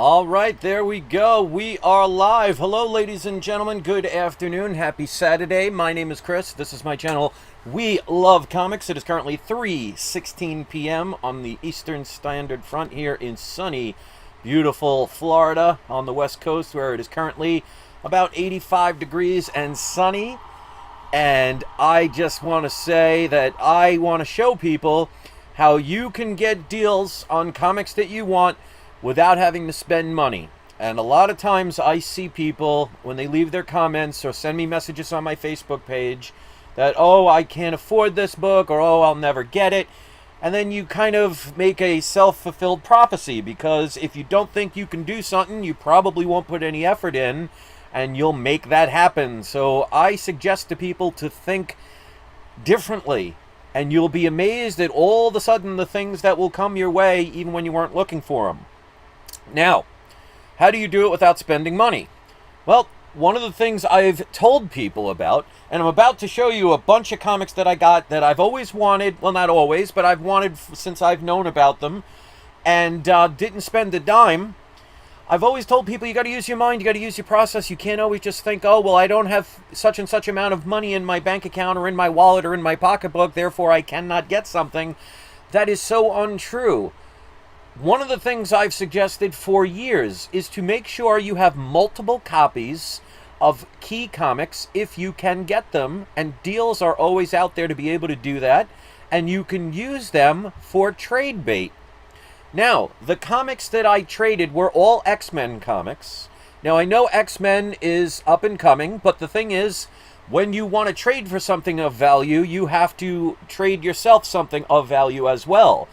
All right, there we go. We are live. Hello, ladies and gentlemen. Good afternoon. Happy Saturday. My name is Chris. This is my channel, We Love Comics. It is currently 3:16 p.m. on the Eastern Standard Front here in sunny, beautiful Florida on the West Coast, where it is currently about 85 degrees and sunny. And I just want to say that I want to show people how you can get deals on comics that you want without having to spend money. And a lot of times I see people, when they leave their comments or send me messages on my Facebook page, that, oh, I can't afford this book, or oh, I'll never get it. And then you kind of make a self-fulfilled prophecy, because if you don't think you can do something, you probably won't put any effort in, and you'll make that happen. So I suggest to people to think differently, and you'll be amazed at all of a sudden the things that will come your way even when you weren't looking for them. Now, how do you do it without spending money? Well, one of the things I've told people about, and I'm about to show you a bunch of comics that I got that I've always wanted, well, not always, but I've wanted since I've known about them, and didn't spend a dime. I've always told people, you got to use your mind, you got to use your process. You can't always just think, oh, well, I don't have such and such amount of money in my bank account or in my wallet or in my pocketbook, therefore I cannot get something. That is so untrue. One of the things I've suggested for years is to make sure you have multiple copies of key comics if you can get them, and deals are always out there to be able to do that, and you can use them for trade bait. Now, the comics that I traded were all X-Men comics. Now, I know X-Men is up and coming, but the thing is, when you want to trade for something of value, you have to trade yourself something of value as well.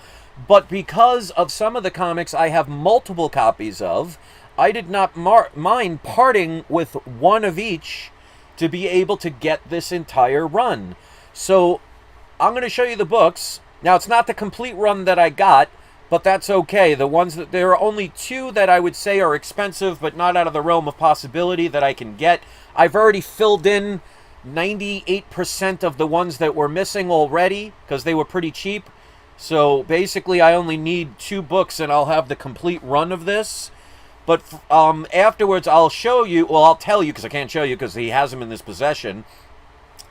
But because of some of the comics I have multiple copies of, I did not mind parting with one of each to be able to get this entire run. So I'm going to show you the books. Now, it's not the complete run that I got, but that's okay. There are only two that I would say are expensive, but not out of the realm of possibility that I can get. I've already filled in 98% of the ones that were missing already, because they were pretty cheap. So basically I only need two books and I'll have the complete run of this. But afterwards I'll show you, well, I'll tell you, because I can't show you because he has them in his possession,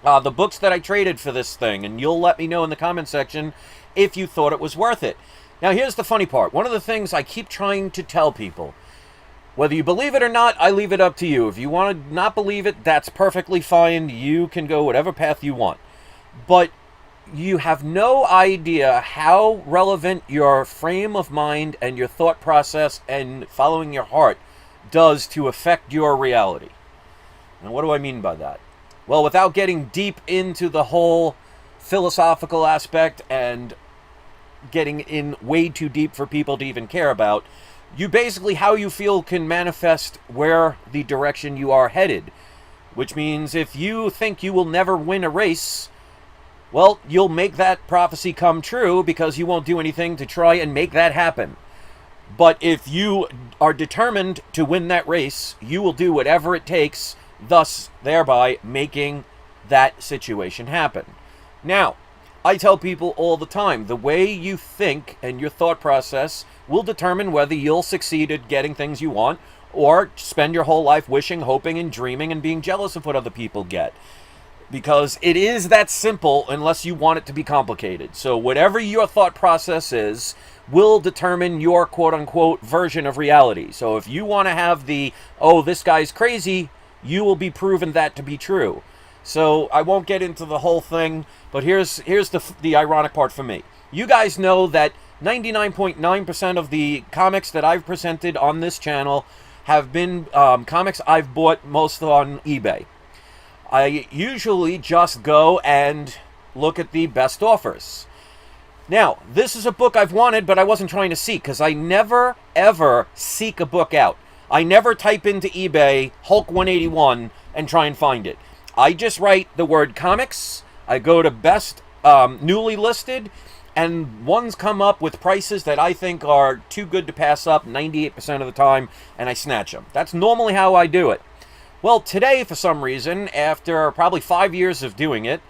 the books that I traded for this thing, and you'll let me know in the comment section if you thought it was worth it. Now, here's the funny part. One of the things I keep trying to tell people, whether you believe it or not, I leave it up to you. If you want to not believe it, that's perfectly fine. You can go whatever path you want. But you have no idea how relevant your frame of mind and your thought process and following your heart does to affect your reality. And what do I mean by that? Well, without getting deep into the whole philosophical aspect and getting in way too deep for people to even care about, you basically, how you feel can manifest where the direction you are headed. Which means if you think you will never win a race, well, you'll make that prophecy come true because you won't do anything to try and make that happen. But if you are determined to win that race, you will do whatever it takes, thus thereby making that situation happen. Now, I tell people all the time, the way you think and your thought process will determine whether you'll succeed at getting things you want or spend your whole life wishing, hoping, and dreaming and being jealous of what other people get. Because it is that simple unless you want it to be complicated. So whatever your thought process is will determine your quote-unquote version of reality. So if you want to have the, oh, this guy's crazy, you will be proven that to be true. So I won't get into the whole thing, but here's the ironic part for me. You guys know that 99.9% of the comics that I've presented on this channel have been comics I've bought most on eBay. I usually just go and look at the best offers. Now, this is a book I've wanted, but I wasn't trying to seek, because I never, ever seek a book out. I never type into eBay Hulk 181 and try and find it. I just write the word comics, I go to best newly listed, and ones come up with prices that I think are too good to pass up 98% of the time, and I snatch them. That's normally how I do it. Well, today, for some reason, after probably 5 years of doing it,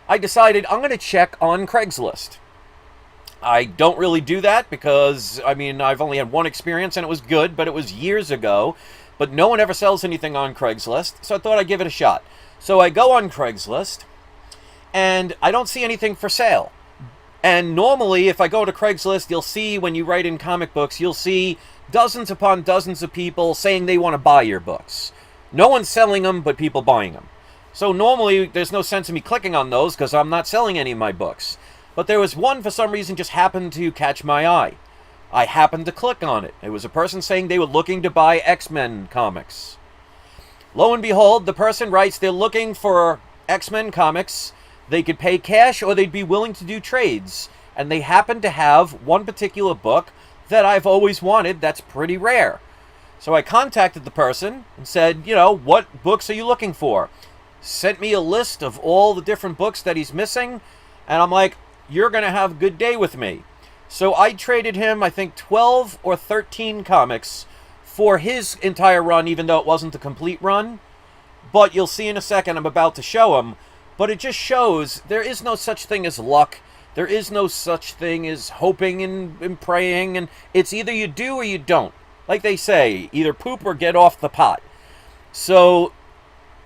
I decided I'm going to check on Craigslist. I don't really do that because, I mean, I've only had one experience and it was good, but it was years ago. But no one ever sells anything on Craigslist, so I thought I'd give it a shot. So I go on Craigslist, and I don't see anything for sale. And normally, if I go to Craigslist, you'll see when you write in comic books, you'll see dozens upon dozens of people saying they want to buy your books. No one's selling them, but people buying them. So normally, there's no sense in me clicking on those because I'm not selling any of my books. But there was one, for some reason, just happened to catch my eye. I happened to click on it. It was a person saying they were looking to buy X-Men comics. Lo and behold, the person writes they're looking for X-Men comics. They could pay cash or they'd be willing to do trades. And they happen to have one particular book that I've always wanted that's pretty rare. So I contacted the person and said, you know, what books are you looking for? Sent me a list of all the different books that he's missing. And I'm like, you're going to have a good day with me. So I traded him, I think, 12 or 13 comics for his entire run, even though it wasn't the complete run. But you'll see in a second, I'm about to show him. But it just shows there is no such thing as luck. There is no such thing as hoping and praying. And it's either you do or you don't. Like they say, either poop or get off the pot. So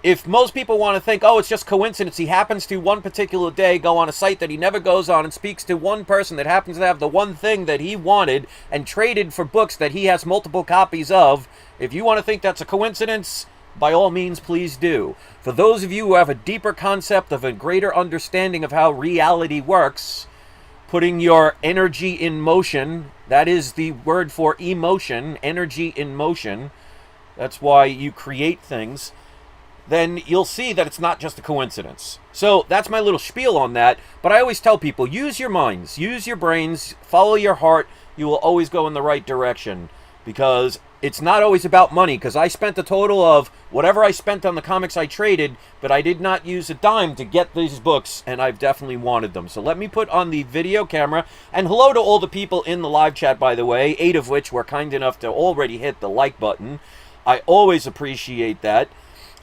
if most people want to think, oh, it's just coincidence, he happens to one particular day go on a site that he never goes on and speaks to one person that happens to have the one thing that he wanted and traded for books that he has multiple copies of, if you want to think that's a coincidence, by all means, please do. For those of you who have a deeper concept of a greater understanding of how reality works, putting your energy in motion, that is the word for emotion, energy in motion, that's why you create things, then you'll see that it's not just a coincidence. So that's my little spiel on that. But I always tell people, use your minds, use your brains, follow your heart. You will always go in the right direction. Because it's not always about money. Because I spent a total of whatever I spent on the comics I traded, but I did not use a dime to get these books, and I've definitely wanted them. So let me put on the video camera. And hello to all the people in the live chat, by the way, 8 of which were kind enough to already hit the like button. I always appreciate that.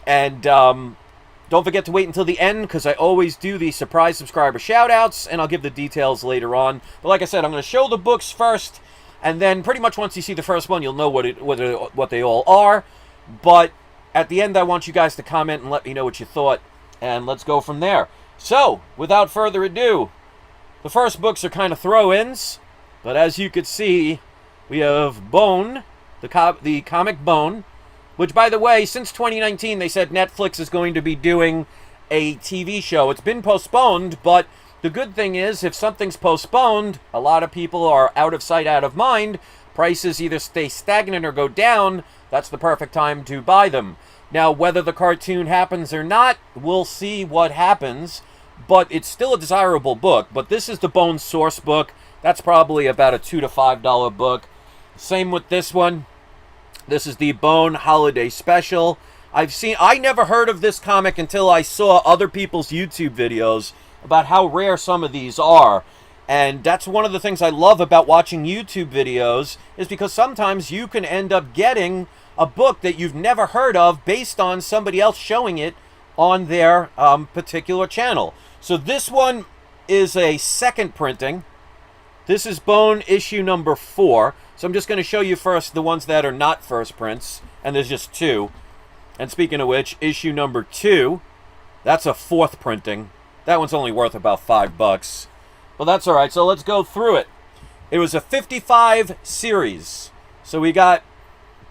And don't forget to wait until the end, because I always do the surprise subscriber shout-outs, and I'll give the details later on. But like I said, I'm going to show the books first, and then pretty much once you see the first one, you'll know what they all are. But at the end, I want you guys to comment and let me know what you thought, and let's go from there. So, without further ado, the first books are kind of throw-ins, but as you could see, we have Bone, the comic Bone, which, by the way, since 2019, they said Netflix is going to be doing a TV show. It's been postponed, but the good thing is, if something's postponed, a lot of people are out of sight, out of mind. Prices either stay stagnant or go down. That's the perfect time to buy them. Now, whether the cartoon happens or not, we'll see what happens. But it's still a desirable book. But this is the Bone source book. That's probably about a $2 to $5 book. Same with this one. This is the Bone Holiday Special. I never heard of this comic until I saw other people's YouTube videos about how rare some of these are. And that's one of the things I love about watching YouTube videos, is because sometimes you can end up getting a book that you've never heard of based on somebody else showing it on their particular channel. So this one is a second printing. This is Bone issue number 4. So I'm just going to show you first the ones that are not first prints, and there's just 2. And speaking of which, issue number 2, that's a 4th printing. That one's only worth about $5. But that's all right, so let's go through it. It was a 55 series. So we got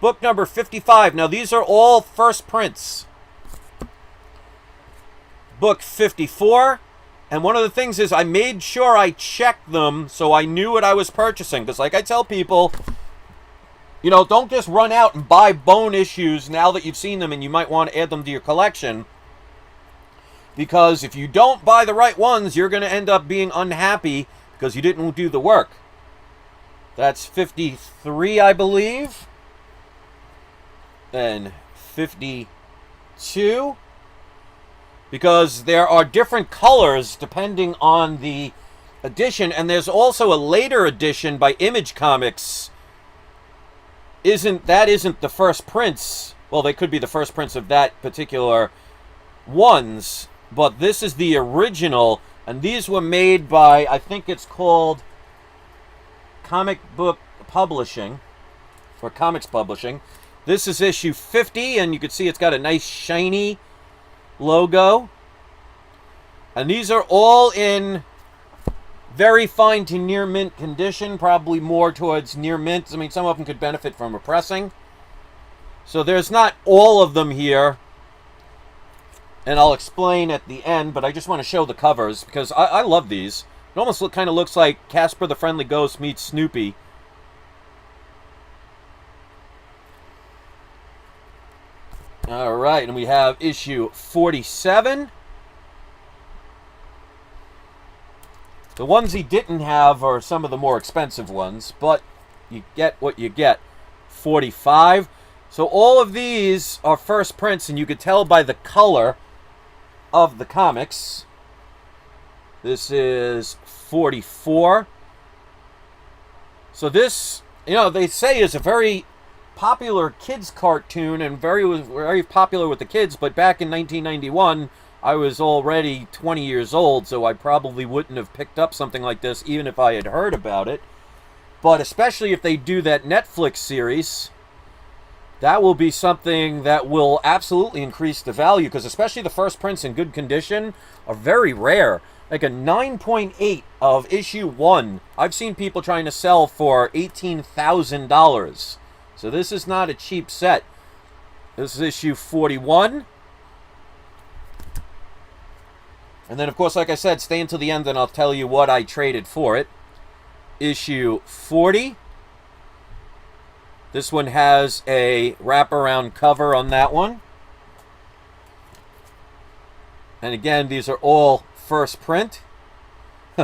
book number 55. Now these are all first prints. Book 54. And one of the things is I made sure I checked them so I knew what I was purchasing. Because like I tell people, you know, don't just run out and buy Bone issues now that you've seen them and you might want to add them to your collection. Because if you don't buy the right ones, you're going to end up being unhappy because you didn't do the work. That's 53, I believe. Then 52. Because there are different colors depending on the edition. And there's also a later edition by Image Comics. That isn't the first prints. Well, they could be the first prints of that particular ones. But this is the original. And these were made by, I think it's called comic book publishing, or comics publishing. This is issue 50, and you can see it's got a nice shiny logo. And these are all in very fine to near mint condition, probably more towards near mint. I mean, some of them could benefit from a pressing. So there's not all of them here, and I'll explain at the end, but I just want to show the covers because I love these. It almost kind of looks like Casper the Friendly Ghost meets Snoopy. All right, and we have issue 47. The ones he didn't have are some of the more expensive ones, but you get what you get. 45. So all of these are first prints, and you could tell by the color of the comics. This is 44. So this, you know, they say is a very popular kids cartoon and very popular with the kids, but back in 1991, I was already 20 years old, so I probably wouldn't have picked up something like this even if I had heard about it. But especially if they do that Netflix series, that will be something that will absolutely increase the value, because especially the first prints in good condition are very rare. Like a 9.8 of issue 1, I've seen people trying to sell for $18,000. So this is not a cheap set. This is issue 41. And then, of course, like I said, stay until the end and I'll tell you what I traded for it. Issue 40. This one has a wraparound cover on that one. And again, these are all first print.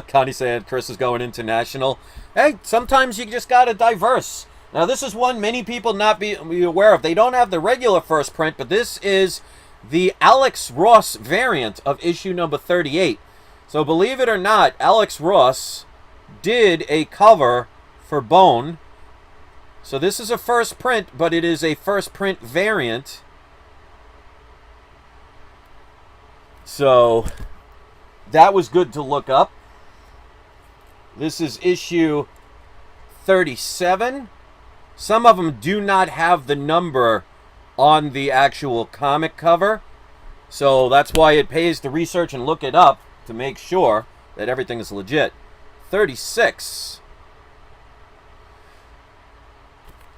Connie said Chris is going international. Hey, sometimes you just got to diverse. Now, this is one many people not be aware of. They don't have the regular first print, but this is the Alex Ross variant of issue number 38. So believe it or not, Alex Ross did a cover for Bone. So this is a first print, but it is a first print variant. So that was good to look up. This is issue 37. Some of them do not have the number on the actual comic cover. So that's why it pays to research and look it up to make sure that everything is legit. 36.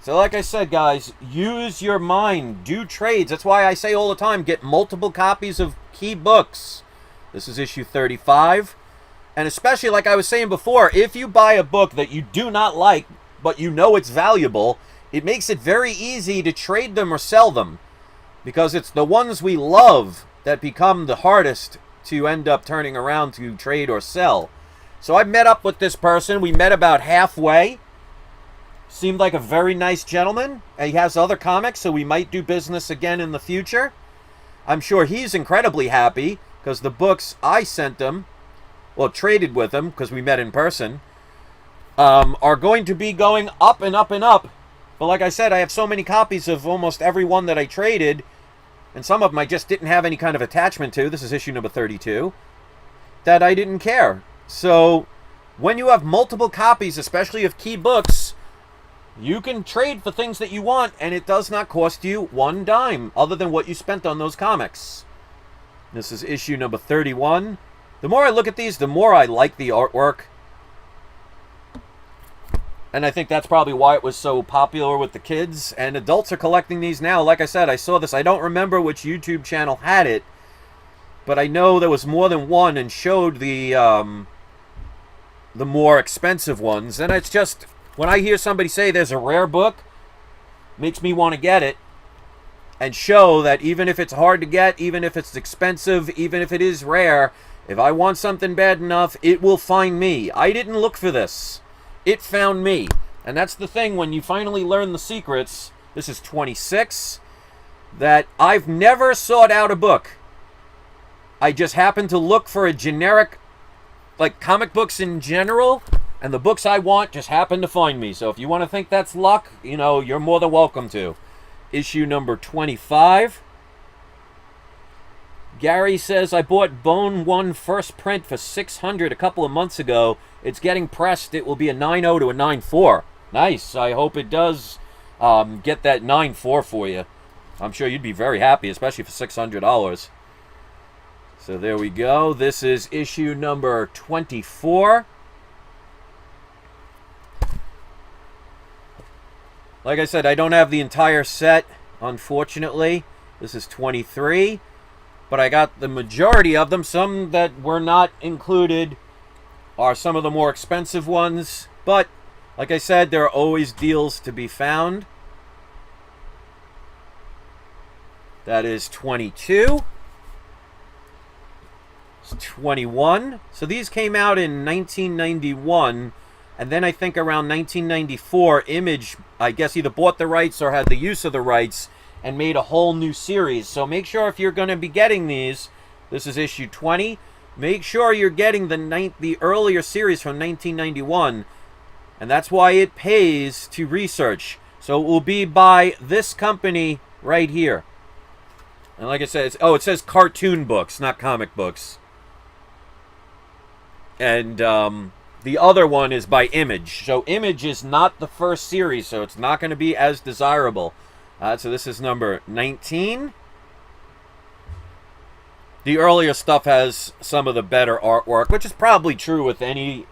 So like I said, guys, use your mind. Do trades. That's why I say all the time, get multiple copies of key books. This is issue 35. And especially, like I was saying before, if you buy a book that you do not like, but you know it's valuable, it makes it very easy to trade them or sell them. Because it's the ones we love that become the hardest to end up turning around to trade or sell. So I met up with this person. We met about halfway. Seemed like a very nice gentleman. He has other comics, so we might do business again in the future. I'm sure he's incredibly happy because the books I sent him, well, traded with him because we met in person, are going to be going up and up and up. But like I said, I have so many copies of almost every one that I traded, and some of them I just didn't have any kind of attachment to. This is issue number 32, that I didn't care. So when you have multiple copies, especially of key books, you can trade for things that you want, and it does not cost you one dime other than what you spent on those comics. This is issue number 31. The more I look at these, the more I like the artwork. And I think that's probably why it was so popular with the kids. And adults are collecting these now. Like I said, I saw this. I don't remember which YouTube channel had it, but I know there was more than one and showed the more expensive ones. And it's just, when I hear somebody say there's a rare book, it makes me want to get it and show that even if it's hard to get, even if it's expensive, even if it is rare, if I want something bad enough, it will find me. I didn't look for this. It found me. And that's the thing, when you finally learn the secrets, this is 26, that I've never sought out a book. I just happened to look for a generic, like comic books in general, and the books I want just happen to find me. So if you want to think that's luck, you know, you're more than welcome to. Issue number 25. Gary says, I bought Bone 1 first print for $600 a couple of months ago. It's getting pressed. It will be a 9.0 to a 9.4. Nice. I hope it does get that 9.4 for you. I'm sure you'd be very happy, especially for $600. So there we go. This is issue number 24. Like I said, I don't have the entire set, unfortunately. This is 23. But I got the majority of them. Some that were not included are some of the more expensive ones. But, like I said, there are always deals to be found. That is 22. It's 21. So these came out in 1991. And then I think around 1994, Image, I guess, either bought the rights or had the use of the rights and made a whole new series. So make sure if you're going to be getting these, this is issue 20, make sure you're getting the earlier series from 1991. And that's why it pays to research. So it will be by this company right here. And like I said, it says cartoon books, not comic books. And the other one is by Image. So Image is not the first series, so it's not going to be as desirable. So this is number 19. The earlier stuff has some of the better artwork, which is probably true with any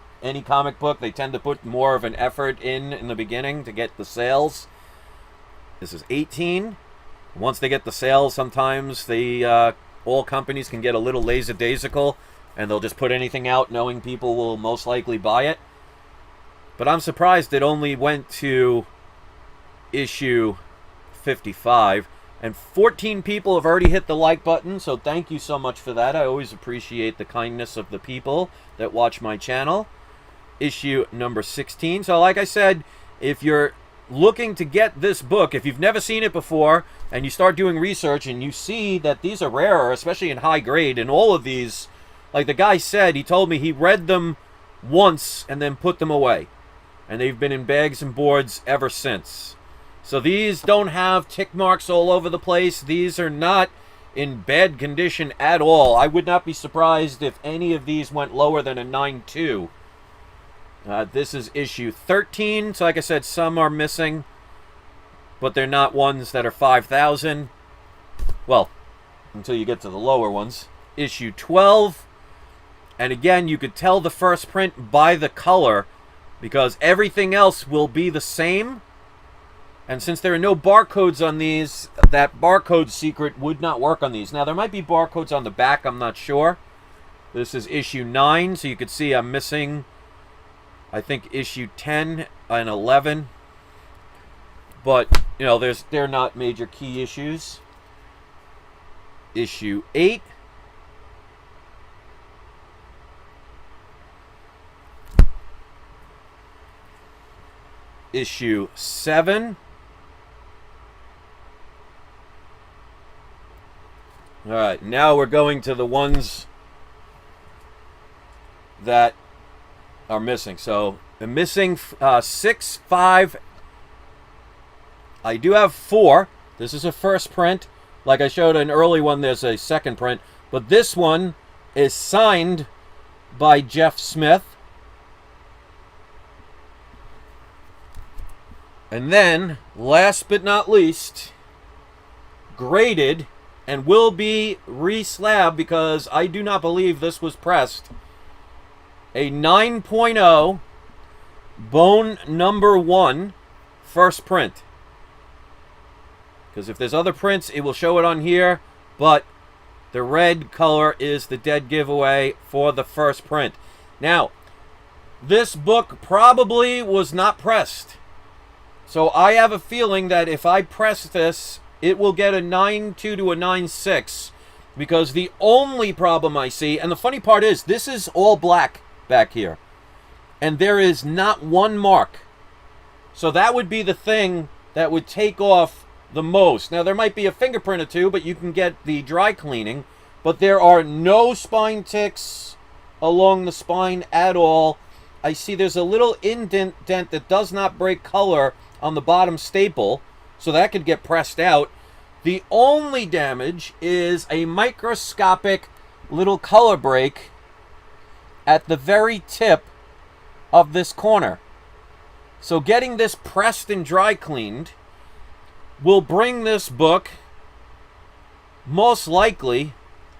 comic book. They tend to put more of an effort in the beginning to get the sales. This is 18. Once they get the sales, sometimes all companies can get a little lackadaisical, and they'll just put anything out knowing people will most likely buy it. But I'm surprised it only went to issue 55. And 14 people have already hit the like button, so thank you so much for that. I always appreciate the kindness of the people that watch my channel. Issue number 16. So like I said, if you're looking to get this book, if you've never seen it before, and you start doing research and you see that these are rarer, especially in high grade, and all of these, like the guy said, he told me he read them once and then put them away. And they've been in bags and boards ever since. So these don't have tick marks all over the place. These are not in bad condition at all. I would not be surprised if any of these went lower than a 9.2. This is issue 13. So like I said, some are missing, but they're not ones that are 5,000. Well, until you get to the lower ones. Issue 12. And again, you could tell the first print by the color, because everything else will be the same. And since there are no barcodes on these, that barcode secret would not work on these. Now, there might be barcodes on the back, I'm not sure. This is issue 9, so you can see I'm missing, I think, issue 10 and 11. But, you know, they're not major key issues. Issue 8. Issue 7. All right, now we're going to the ones that are missing. So the missing 6, 5. I do have 4. This is a first print. Like I showed an early one, there's a second print. But this one is signed by Jeff Smith. And then, last but not least, graded, and will be re-slabbed because I do not believe this was pressed. A 9.0 Bone number 1 first print. Because if there's other prints, it will show it on here, but the red color is the dead giveaway for the first print. Now, this book probably was not pressed. So I have a feeling that if I press this, it will get a 9.2 to a 9.6. Because the only problem I see, and the funny part is, this is all black back here. And there is not one mark. So that would be the thing that would take off the most. Now, there might be a fingerprint or two, but you can get the dry cleaning. But there are no spine ticks along the spine at all. I see there's a little indent that does not break color on the bottom staple, so that could get pressed out. The only damage is a microscopic little color break at the very tip of this corner. So getting this pressed and dry cleaned will bring this book most likely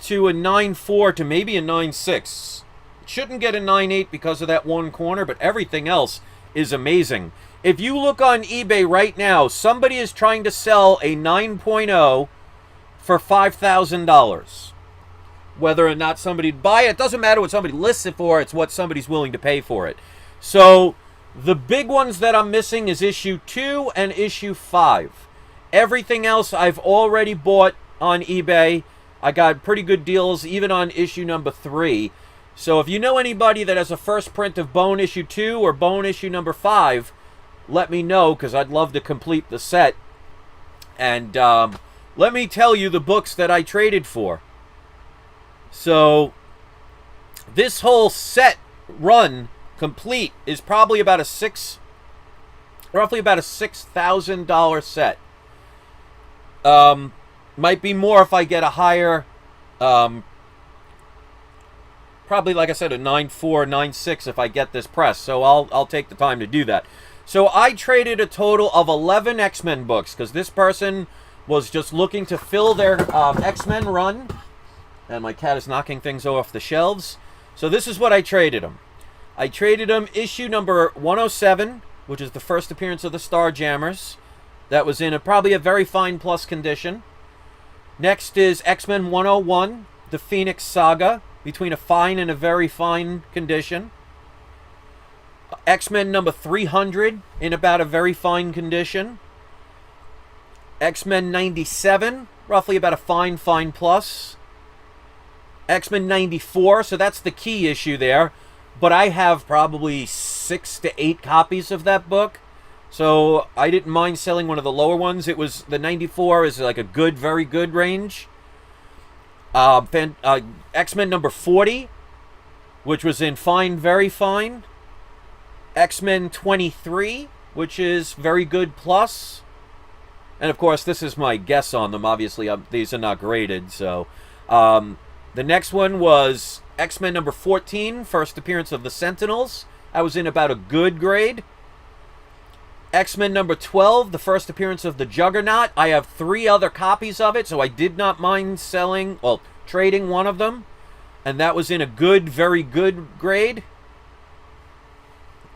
to a 9.4 to maybe a 9.6. It shouldn't get a 9.8 because of that one corner, but everything else is amazing. If you look on eBay right now, somebody is trying to sell a 9.0 for $5,000. Whether or not somebody would buy it, doesn't matter what somebody lists it for, it's what somebody's willing to pay for it. So the big ones that I'm missing is issue 2 and issue 5. Everything else I've already bought on eBay. I got pretty good deals even on issue number 3. So if you know anybody that has a first print of Bone issue 2 or Bone issue number 5, let me know, because I'd love to complete the set. And let me tell you the books that I traded for. So this whole set run complete is probably about roughly about a $6,000 set. Might be more if I get a higher, probably, like I said, a 9.4, 9.6 if I get this press. So I'll take the time to do that. So I traded a total of 11 X-Men books, because this person was just looking to fill their X-Men run. And my cat is knocking things off the shelves. So this is what I traded him. I traded him issue number 107, which is the first appearance of the Starjammers. That was in probably a very fine plus condition. Next is X-Men 101, the Phoenix Saga, between a fine and a very fine condition. X-Men number 300 in about a very fine condition. X-Men 97, roughly about a fine plus. X-Men 94, so that's the key issue there. But I have probably 6 to 8 copies of that book. So I didn't mind selling one of the lower ones. It was, the 94 is like a good, very good range. X-Men number 40, which was in fine, very fine. X-Men 23, which is very good plus. And of course, this is my guess on them. Obviously, these are not graded. So the next one was X-Men number 14, first appearance of the Sentinels. I was in about a good grade. X-Men number 12, the first appearance of the Juggernaut. I have 3 other copies of it, so I did not mind trading one of them. And that was in a good, very good grade.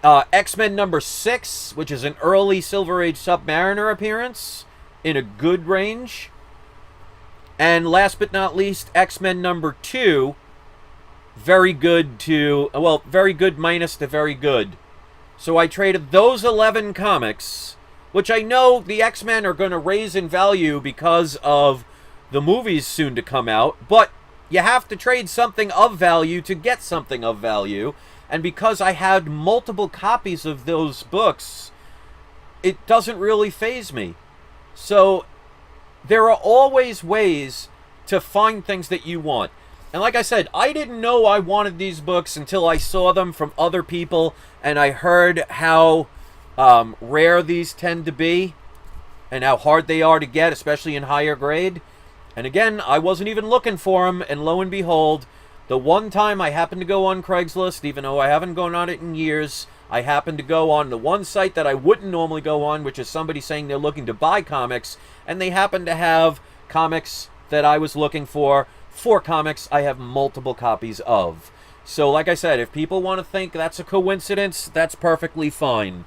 X-Men number 6, which is an early Silver Age Submariner appearance, in a good range. And last but not least, X-Men number 2, very good to, well, very good minus to very good. So I traded those 11 comics, which I know the X-Men are going to raise in value because of the movies soon to come out, but you have to trade something of value to get something of value. And because I had multiple copies of those books, it doesn't really faze me. So there are always ways to find things that you want. And like I said, I didn't know I wanted these books until I saw them from other people, and I heard how rare these tend to be and how hard they are to get, especially in higher grade. And again, I wasn't even looking for them, and lo and behold, the one time I happened to go on Craigslist, even though I haven't gone on it in years, I happened to go on the one site that I wouldn't normally go on, which is somebody saying they're looking to buy comics, and they happen to have comics that I was looking for. 4 comics I have multiple copies of. So like I said, if people want to think that's a coincidence, that's perfectly fine.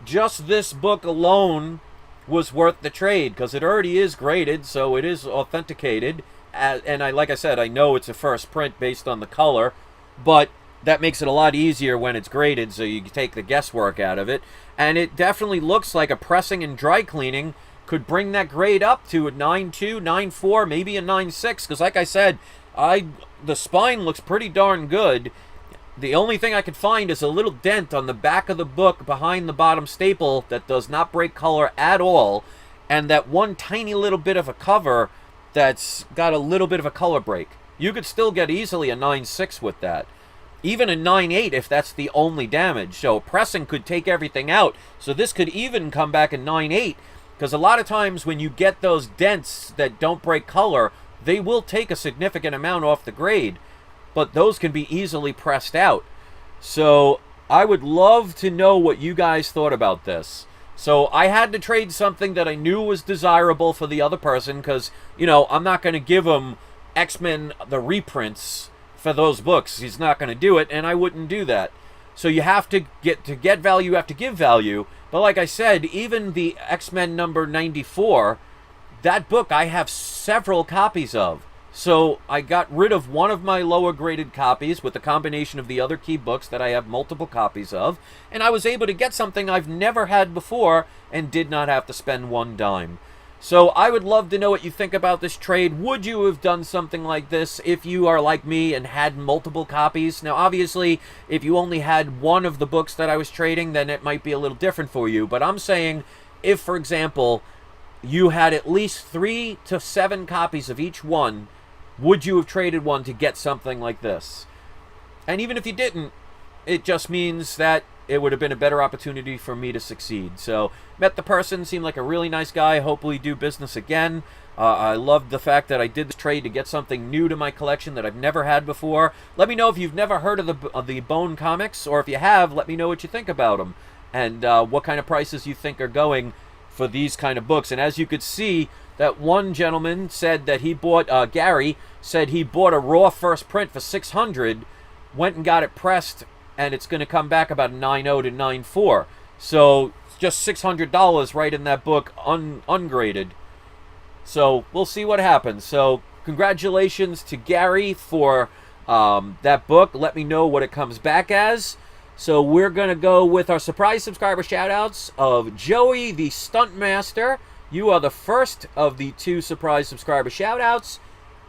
Just this book alone was worth the trade, because it already is graded, so it is authenticated. And like I said, I know it's a first print based on the color, but that makes it a lot easier when it's graded, so you can take the guesswork out of it. And it definitely looks like a pressing and dry cleaning could bring that grade up to a 9.2, 9.4, maybe a 9.6, because like I said, the spine looks pretty darn good. The only thing I could find is a little dent on the back of the book behind the bottom staple that does not break color at all, and that one tiny little bit of a cover that's got a little bit of a color break. You could still get easily a 9.6 with that. Even a 9.8 if that's the only damage. So pressing could take everything out. So this could even come back a 9.8, Because a lot of times when you get those dents that don't break color, they will take a significant amount off the grade, but those can be easily pressed out. So I would love to know what you guys thought about this. So I had to trade something that I knew was desirable for the other person because, you know, I'm not going to give him X-Men, the reprints for those books. He's not going to do it, and I wouldn't do that. So you have to get value, you have to give value. But like I said, even the X-Men number 94, that book I have several copies of. So I got rid of one of my lower graded copies with the combination of the other key books that I have multiple copies of, and I was able to get something I've never had before and did not have to spend one dime. So I would love to know what you think about this trade. Would you have done something like this if you are like me and had multiple copies? Now obviously, if you only had one of the books that I was trading, then it might be a little different for you. But I'm saying, if for example, you had at least 3 to 7 copies of each one, would you have traded one to get something like this? And even if you didn't, it just means that it would have been a better opportunity for me to succeed. So, met the person, seemed like a really nice guy, hopefully do business again. I loved the fact that I did this trade to get something new to my collection that I've never had before. Let me know if you've never heard of the Bone comics, or if you have, let me know what you think about them. And what kind of prices you think are going for these kind of books. And as you could see, that one gentleman said that he bought, Gary said he bought a raw first print for $600, went and got it pressed, and it's going to come back about 9.0 to 9.4. So just $600 right in that book, ungraded. So we'll see what happens. So congratulations to Gary for that book. Let me know what it comes back as. So we're going to go with our surprise subscriber shout-outs of Joey, the Stunt Master. You are the first of the 2 surprise subscriber shout-outs.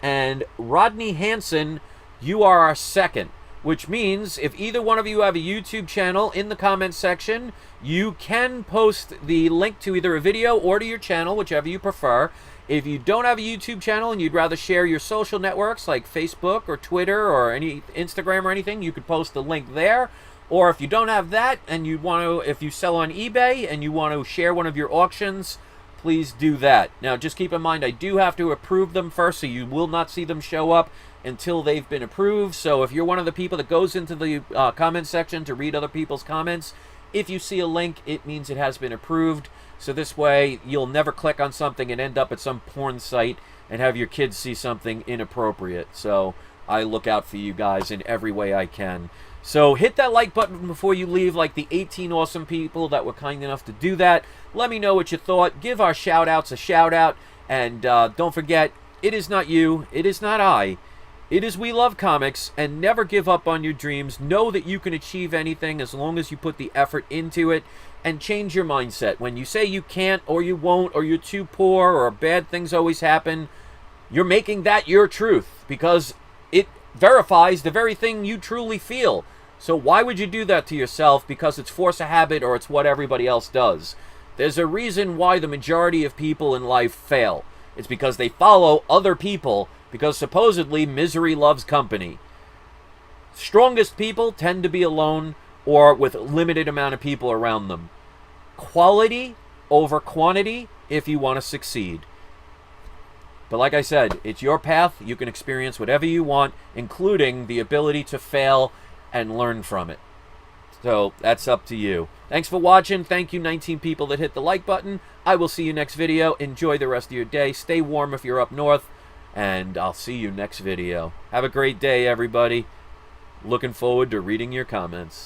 And Rodney Hansen, you are our second. Which means if either one of you have a YouTube channel, in the comments section, you can post the link to either a video or to your channel, whichever you prefer. If you don't have a YouTube channel and you'd rather share your social networks like Facebook or Twitter or any Instagram or anything, you could post the link there. Or if you don't have that and you want to, if you sell on eBay and you want to share one of your auctions, please do that. Now, just keep in mind, I do have to approve them first, so you will not see them show up until they've been approved. So if you're one of the people that goes into the comment section to read other people's comments, if you see a link, it means it has been approved. So this way, you'll never click on something and end up at some porn site and have your kids see something inappropriate. So I look out for you guys in every way I can. So hit that like button before you leave, like the 18 awesome people that were kind enough to do that. Let me know what you thought. Give our shout-outs a shout-out. And don't forget, it is not you. It is not I. It is We Love Comics. And never give up on your dreams. Know that you can achieve anything as long as you put the effort into it. And change your mindset. When you say you can't or you won't or you're too poor or bad things always happen, you're making that your truth. Because it verifies the very thing you truly feel. So why would you do that to yourself? Because it's force of habit or it's what everybody else does. There's a reason why the majority of people in life fail. It's because they follow other people, because supposedly misery loves company. Strongest people tend to be alone or with a limited amount of people around them. Quality over quantity if you want to succeed. But like I said, it's your path. You can experience whatever you want, including the ability to fail and learn from it. So that's up to you. Thanks for watching. Thank you, 19 people that hit the like button. I will see you next video. Enjoy the rest of your day. Stay warm if you're up north. And I'll see you next video. Have a great day, everybody. Looking forward to reading your comments.